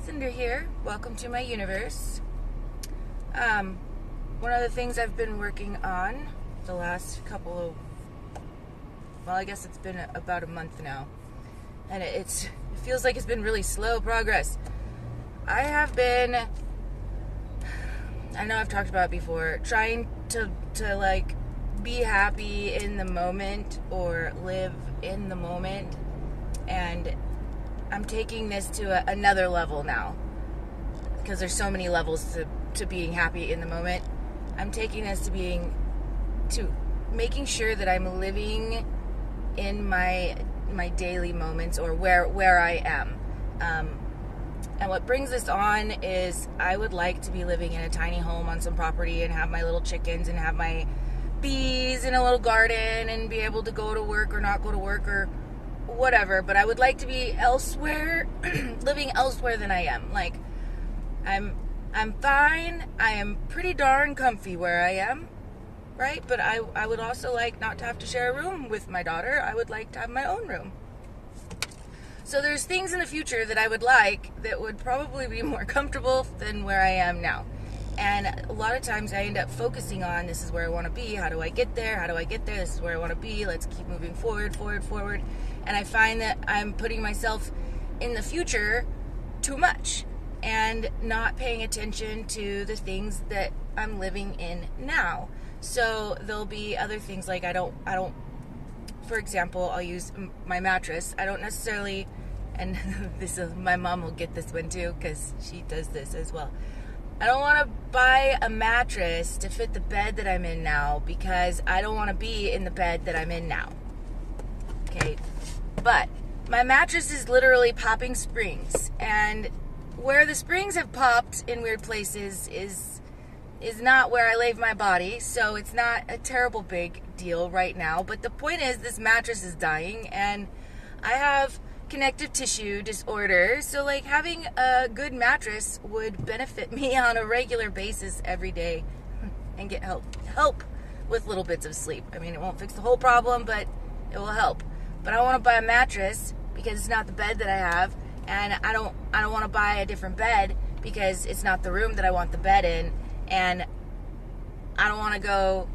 Cinder here. Welcome to my universe. One of the things I've been working on the last I guess it's been about a month now, and it feels like it's been really slow progress. I have been, I know I've talked about it before, trying to like be happy in the moment or live in the moment, and I'm taking this to another level now, because there's so many levels to being happy in the moment. I'm taking this to making sure that I'm living in my daily moments, or where I am. And what brings this on is I would like to be living in a tiny home on some property and have my little chickens and have my bees in a little garden and be able to go to work or not go to work or whatever. But I would like to be elsewhere, living elsewhere than I am. Like, I'm fine. I am pretty darn comfy where I am, right? But I would also like not to have to share a room with my daughter. I would like to have my own room. So there's things in the future that I would like that would probably be more comfortable than where I am now. And a lot of times I end up focusing on, this is where I want to be. How do I get there? How do I get there? This is where I want to be. Let's keep moving forward. And I find that I'm putting myself in the future too much and not paying attention to the things that I'm living in now. So there'll be other things like I don't, for example, I'll use my mattress. I don't necessarily, and my mom will get this one too, because she does this as well. I don't want to buy a mattress to fit the bed that I'm in now, because I don't want to be in the bed that I'm in now. Okay, but my mattress is literally popping springs, and where the springs have popped in weird places is not where I lay my body, so it's not a terrible big deal right now. But the point is, this mattress is dying, and I have connective tissue disorder, so like having a good mattress would benefit me on a regular basis every day and get help with little bits of sleep. I mean, it won't fix the whole problem, but it will help. But I want to buy a mattress because it's not the bed that I have, and I don't want to buy a different bed because it's not the room that I want the bed in. And I don't want to go.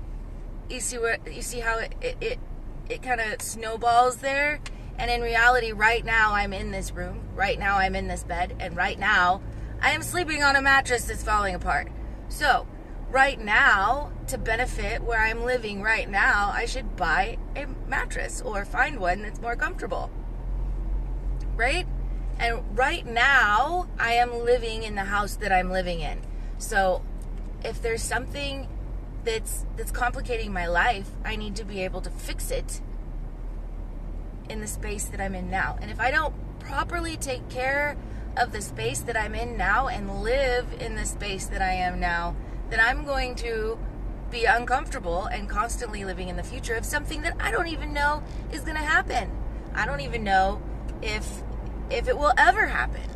You see how it kind of snowballs there. And in reality, right now I'm in this room. Right now I'm in this bed, and right now I am sleeping on a mattress that's falling apart. So right now, to benefit where I'm living right now, I should buy a mattress or find one that's more comfortable, right? And right now I am living in the house that I'm living in. So if there's something that's complicating my life, I need to be able to fix it in the space that I'm in now. And if I don't properly take care of the space that I'm in now and live in the space that I am now, then I'm going to be uncomfortable and constantly living in the future of something that I don't even know is going to happen. I don't even know if it will ever happen.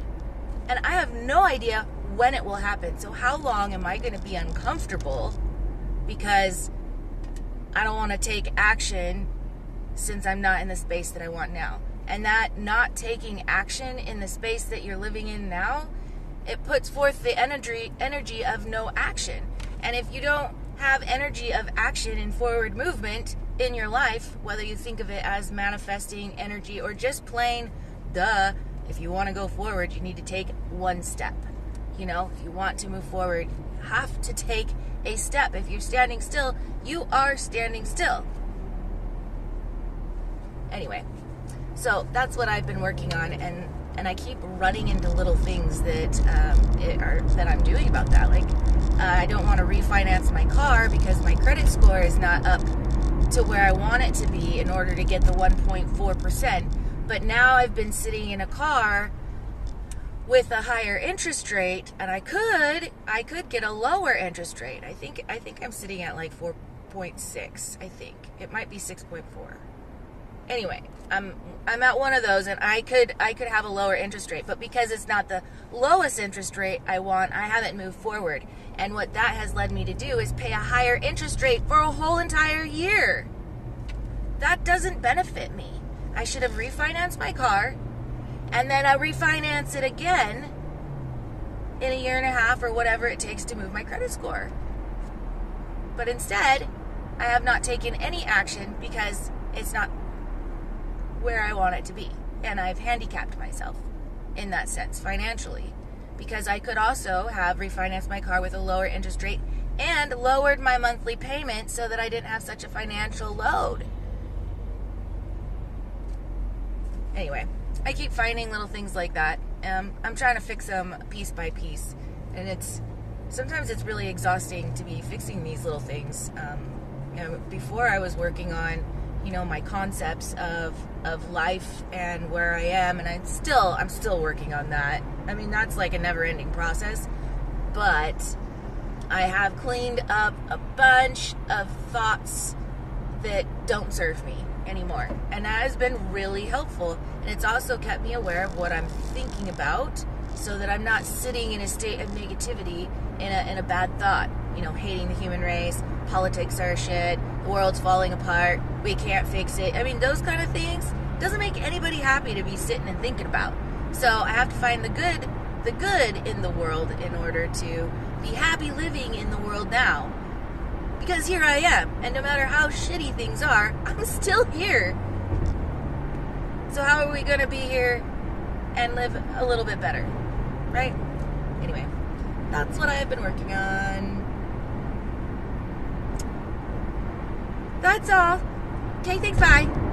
And I have no idea when it will happen. So how long am I going to be uncomfortable because I don't want to take action since I'm not in the space that I want now? And that not taking action in the space that you're living in now, it puts forth the energy of no action. And if you don't have energy of action and forward movement in your life, whether you think of it as manifesting energy or just plain, if you want to go forward, you need to take one step. You know, if you want to move forward, you have to take a step. If you're standing still, you are standing still. Anyway, so that's what I've been working on, and I keep running into little things that I'm doing about that. Like, I don't want to refinance my car because my credit score is not up to where I want it to be in order to get the 1.4%. But now I've been sitting in a car with a higher interest rate, and I could get a lower interest rate. I think I'm sitting at like 4.6. I think it might be 6.4. Anyway, I'm at one of those, and I could have a lower interest rate, but because it's not the lowest interest rate I want, I haven't moved forward. And what that has led me to do is pay a higher interest rate for a whole entire year. That doesn't benefit me. I should have refinanced my car, and then I refinance it again in a year and a half or whatever it takes to move my credit score. But instead, I have not taken any action because it's not where I want it to be. And I've handicapped myself in that sense financially, because I could also have refinanced my car with a lower interest rate and lowered my monthly payment so that I didn't have such a financial load. Anyway, I keep finding little things like that. I'm trying to fix them piece by piece, and sometimes it's really exhausting to be fixing these little things. Before I was working on, my concepts of life and where I am, and I'm still working on that. I mean, that's like a never-ending process, but I have cleaned up a bunch of thoughts that don't serve me anymore, and that has been really helpful. And it's also kept me aware of what I'm thinking about, so that I'm not sitting in a state of negativity in a bad thought, hating the human race, politics are shit, the world's falling apart, we can't fix it. I mean, those kind of things doesn't make anybody happy to be sitting and thinking about. So I have to find the good in the world in order to be happy living in the world now. Because here I am, and no matter how shitty things are, I'm still here. So how are we going to be here and live a little bit better, right? Anyway, that's what I've been working on. That's all. Okay, thanks, bye.